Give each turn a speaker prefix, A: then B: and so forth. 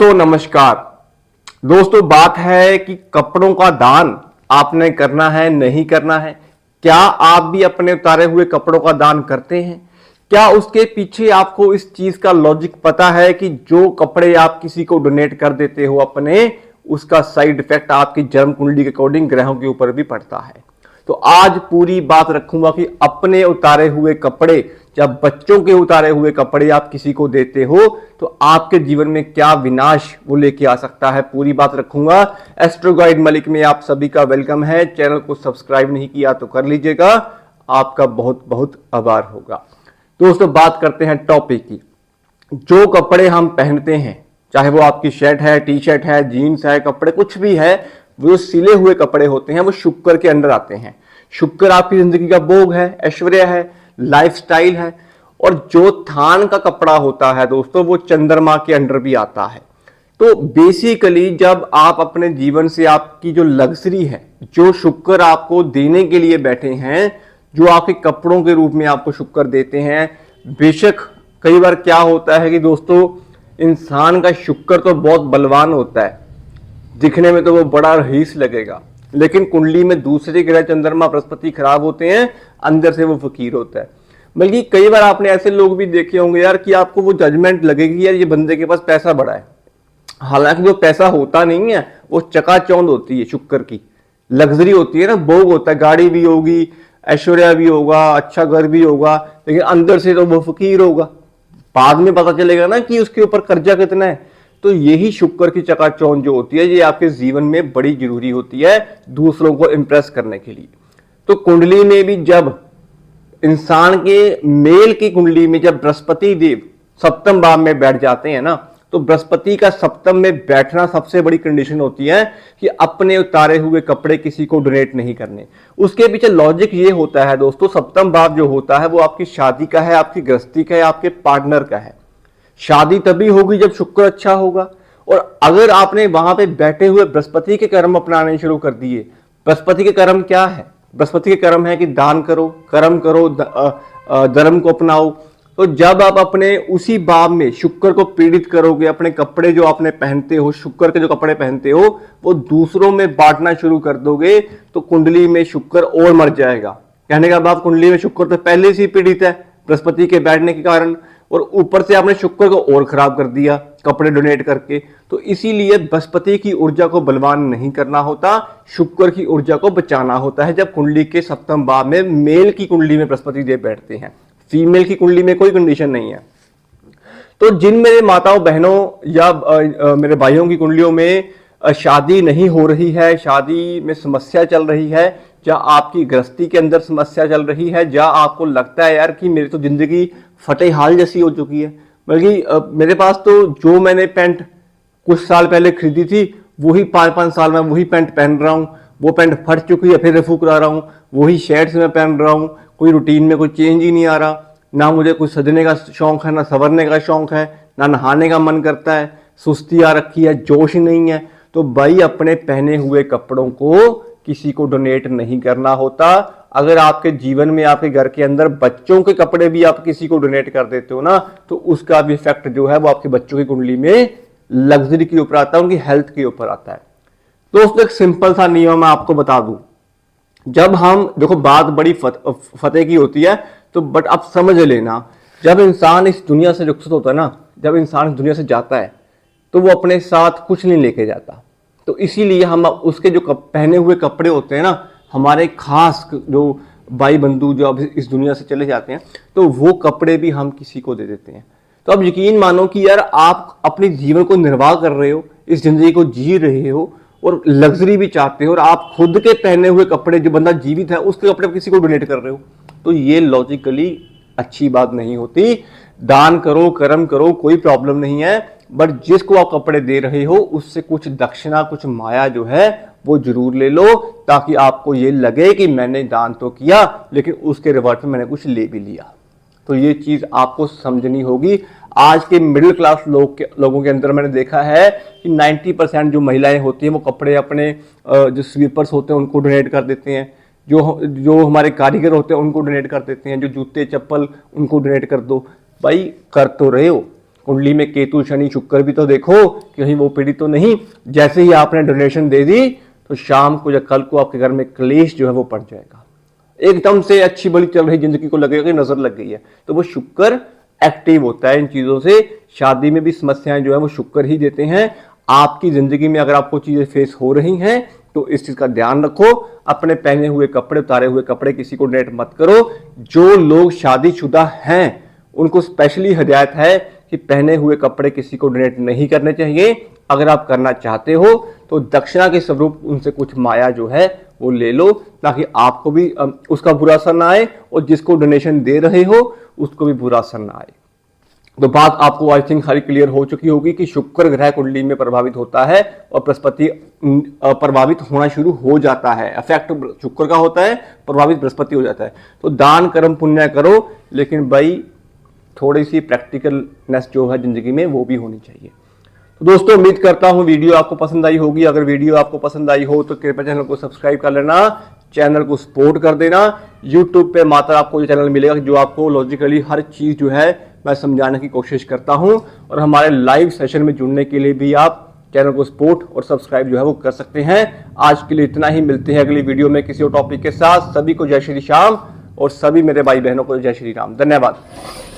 A: तो नमस्कार दोस्तों, बात है कि कपड़ों का दान आपने करना है नहीं करना है। क्या आप भी अपने उतारे हुए कपड़ों का दान करते हैं? क्या उसके पीछे आपको इस चीज का लॉजिक पता है कि जो कपड़े आप किसी को डोनेट कर देते हो अपने, उसका साइड इफेक्ट आपकी जन्म कुंडली के अकॉर्डिंग ग्रहों के ऊपर भी पड़ता है। तो आज पूरी बात रखूंगा कि अपने उतारे हुए कपड़े, जब बच्चों के उतारे हुए कपड़े आप किसी को देते हो तो आपके जीवन में क्या विनाश वो लेके आ सकता है, पूरी बात रखूंगा। एस्ट्रो गाइड मलिक में आप सभी का वेलकम है। चैनल को सब्सक्राइब नहीं किया तो कर लीजिएगा, आपका बहुत बहुत आभार होगा। दोस्तों, बात करते हैं टॉपिक की। जो कपड़े हम पहनते हैं, चाहे वो आपकी शर्ट है, टी शर्ट है, जीन्स है, कपड़े कुछ भी है, वो सिले हुए कपड़े होते हैं, वो शुक्र के अंडर आते हैं। शुक्र आपकी जिंदगी का भोग है, ऐश्वर्य है, लाइफस्टाइल है। और जो थान का कपड़ा होता है दोस्तों, वो चंद्रमा के अंडर भी आता है। तो बेसिकली जब आप अपने जीवन से आपकी जो लग्जरी है, जो शुक्र आपको देने के लिए बैठे हैं, जो आपके कपड़ों के रूप में आपको शुक्र देते हैं। बेशक कई बार क्या होता है कि दोस्तों, इंसान का शुक्र तो बहुत बलवान होता है, दिखने में तो वो बड़ा रईस लगेगा, लेकिन कुंडली में दूसरे ग्रह चंद्रमा बृहस्पति खराब होते हैं, अंदर से वो फकीर होता है। बल्कि कई बार आपने ऐसे लोग भी देखे होंगे यार कि आपको वो जजमेंट लगेगी यार ये बंदे के पास पैसा बड़ा है, हालांकि वो पैसा होता नहीं है, वो चकाचौंध होती है, शुक्र की लग्जरी होती है ना, भोग होता है, गाड़ी भी होगी, ऐश्वर्या भी होगा, अच्छा घर भी होगा, लेकिन अंदर से तो वो फकीर होगा। बाद में पता चलेगा ना कि उसके ऊपर कर्जा कितना है। तो यही शुक्र की चकाचौंध जो होती है, ये आपके जीवन में बड़ी जरूरी होती है दूसरों को इंप्रेस करने के लिए। तो कुंडली में भी जब इंसान के मेल की कुंडली में जब बृहस्पति देव सप्तम भाव में बैठ जाते हैं ना, तो बृहस्पति का सप्तम में बैठना सबसे बड़ी कंडीशन होती है कि अपने उतारे हुए कपड़े किसी को डोनेट नहीं करने। उसके पीछे लॉजिक ये होता है दोस्तों, सप्तम भाव जो होता है वो आपकी शादी का है, आपकी गृहस्थी का है, आपके पार्टनर का है। शादी तभी होगी जब शुक्र अच्छा होगा। और अगर आपने वहां पे बैठे हुए बृहस्पति के कर्म अपनाने शुरू कर दिए, बृहस्पति के कर्म क्या है? बृहस्पति के कर्म है कि दान करो, कर्म करो, धर्म को अपनाओ। तो जब आप अपने उसी भाव में शुक्र को पीड़ित करोगे, अपने कपड़े जो आपने पहनते हो, शुक्र के जो कपड़े पहनते हो, वो दूसरों में बांटना शुरू कर दोगे, तो कुंडली में शुक्र और मर जाएगा। कहने का भाव, कुंडली में शुक्र तो पहले से ही पीड़ित है बृहस्पति के बैठने के कारण, और ऊपर से आपने शुक्र को और खराब कर दिया कपड़े डोनेट करके। तो इसीलिए बृहस्पति की ऊर्जा को बलवान नहीं करना होता, शुक्र की ऊर्जा को बचाना होता है। जब कुंडली के सप्तम भाव में मेल की कुंडली में बृहस्पति देव बैठते हैं, फीमेल की कुंडली में कोई कंडीशन नहीं है। तो जिन मेरे माताओं बहनों या मेरे भाइयों की कुंडलियों में शादी नहीं हो रही है, शादी में समस्या चल रही है, या आपकी गृहस्थी के अंदर समस्या चल रही है, या आपको लगता है यार कि मेरी तो जिंदगी फतेहाल जैसी हो चुकी है, बल्कि मेरे पास तो जो मैंने पैंट कुछ साल पहले खरीदी थी वही 5-5 साल में वही पैंट पहन रहा हूँ, वो पैंट फट चुकी है फिर रफू करा रहा हूँ, वही शर्ट्स में पहन रहा हूँ, कोई रूटीन में कोई चेंज ही नहीं आ रहा। ना मुझे कुछ सजने का शौक है, ना संवरने का शौक है, ना नहाने का मन करता है, सुस्ती आ रखी है, जोश ही नहीं है। तो भाई अपने पहने हुए कपड़ों को किसी को डोनेट नहीं करना होता। अगर आपके जीवन में, आपके घर के अंदर बच्चों के कपड़े भी आप किसी को डोनेट कर देते हो ना, तो उसका भी इफेक्ट जो है वो आपके बच्चों की कुंडली में लग्जरी के ऊपर आता है, उनकी हेल्थ के ऊपर आता है। दोस्तों, एक सिंपल सा नियम मैं आपको बता दूं। जब हम देखो, बात बड़ी फतेह की होती है, तो बट आप समझ लेना, जब इंसान इस दुनिया से रुखसत होता है ना, जब इंसान इस दुनिया से जाता है, तो वो अपने साथ कुछ नहीं लेके जाता। तो इसीलिए हम उसके जो पहने हुए कपड़े होते हैं ना, हमारे खास जो भाई बंधु जो अब इस दुनिया से चले जाते हैं, तो वो कपड़े भी हम किसी को दे देते हैं। तो अब यकीन मानो कि यार आप अपने जीवन को निर्वाह कर रहे हो, इस जिंदगी को जी रहे हो, और लग्जरी भी चाहते हो, और आप खुद के पहने हुए कपड़े, जो बंदा जीवित है उसके कपड़े किसी को डोनेट कर रहे हो, तो ये लॉजिकली अच्छी बात नहीं होती। दान करो, कर्म करो, कोई प्रॉब्लम नहीं है, बट जिसको आप कपड़े दे रहे हो उससे कुछ दक्षिणा, कुछ माया जो है वो जरूर ले लो, ताकि आपको ये लगे कि मैंने दान तो किया लेकिन उसके रिवर्स में मैंने कुछ ले भी लिया। तो ये चीज आपको समझनी होगी। आज के मिडिल क्लास लोगों के अंदर मैंने देखा है कि 90% जो महिलाएं होती हैं वो कपड़े अपने जो स्वीपर्स होते हैं उनको डोनेट कर देते हैं, जो हमारे कारीगर होते हैं उनको डोनेट कर देते हैं, जो जूते चप्पल उनको डोनेट कर दो। भाई कर तो रहे हो, कुंडली में केतु शनि शुक्र भी तो देखो, कहीं वो पीढ़ी तो नहीं। जैसे ही आपने डोनेशन दे दी तो शाम को या कल को आपके घर में क्लेश जो है वो पड़ जाएगा। एकदम से अच्छी बड़ी चल रही जिंदगी को लगेगा कि नजर लग गई है, तो वो शुक्र एक्टिव होता है इन चीजों से। शादी में भी समस्याएं जो है वो शुक्र ही देते हैं। आपकी जिंदगी में अगर आपको चीजें फेस हो रही हैं तो इस चीज का ध्यान रखो। अपने पहने हुए कपड़े, उतारे हुए कपड़े किसी को डोनेट मत करो। जो लोग शादीशुदा हैं उनको स्पेशली हिदायत है कि पहने हुए कपड़े किसी को डोनेट नहीं करने चाहिए। अगर आप करना चाहते हो तो दक्षिणा के स्वरूप उनसे कुछ माया जो है वो ले लो, ताकि आपको भी उसका बुरा असर ना आए और जिसको डोनेशन दे रहे हो उसको भी बुरा असर ना आए। तो बात आपको आई थिंक सारी क्लियर हो चुकी होगी कि शुक्र ग्रह कुंडली में प्रभावित होता है और बृहस्पति प्रभावित होना शुरू हो जाता है। इफेक्ट शुक्र का होता है, प्रभावित बृहस्पति हो जाता है। तो दान कर्म पुण्य करो, लेकिन भाई थोड़ी सी प्रैक्टिकलनेस जो है जिंदगी में वो भी होनी चाहिए। तो दोस्तों उम्मीद करता हूं वीडियो आपको पसंद आई होगी। अगर वीडियो आपको पसंद आई हो तो कृपया चैनल को सब्सक्राइब कर लेना, चैनल को सपोर्ट कर देना। यूट्यूब पे मात्र आपको ये चैनल मिलेगा जो आपको लॉजिकली हर चीज जो है मैं समझाने की कोशिश करता हूं। और हमारे लाइव सेशन में जुड़ने के लिए भी आप चैनल को सपोर्ट और सब्सक्राइब जो है वो कर सकते हैं। आज के लिए इतना ही, मिलते हैं अगली वीडियो में किसी और टॉपिक के साथ। सभी को जय श्री श्याम और सभी मेरे भाई बहनों को जय श्री राम। धन्यवाद।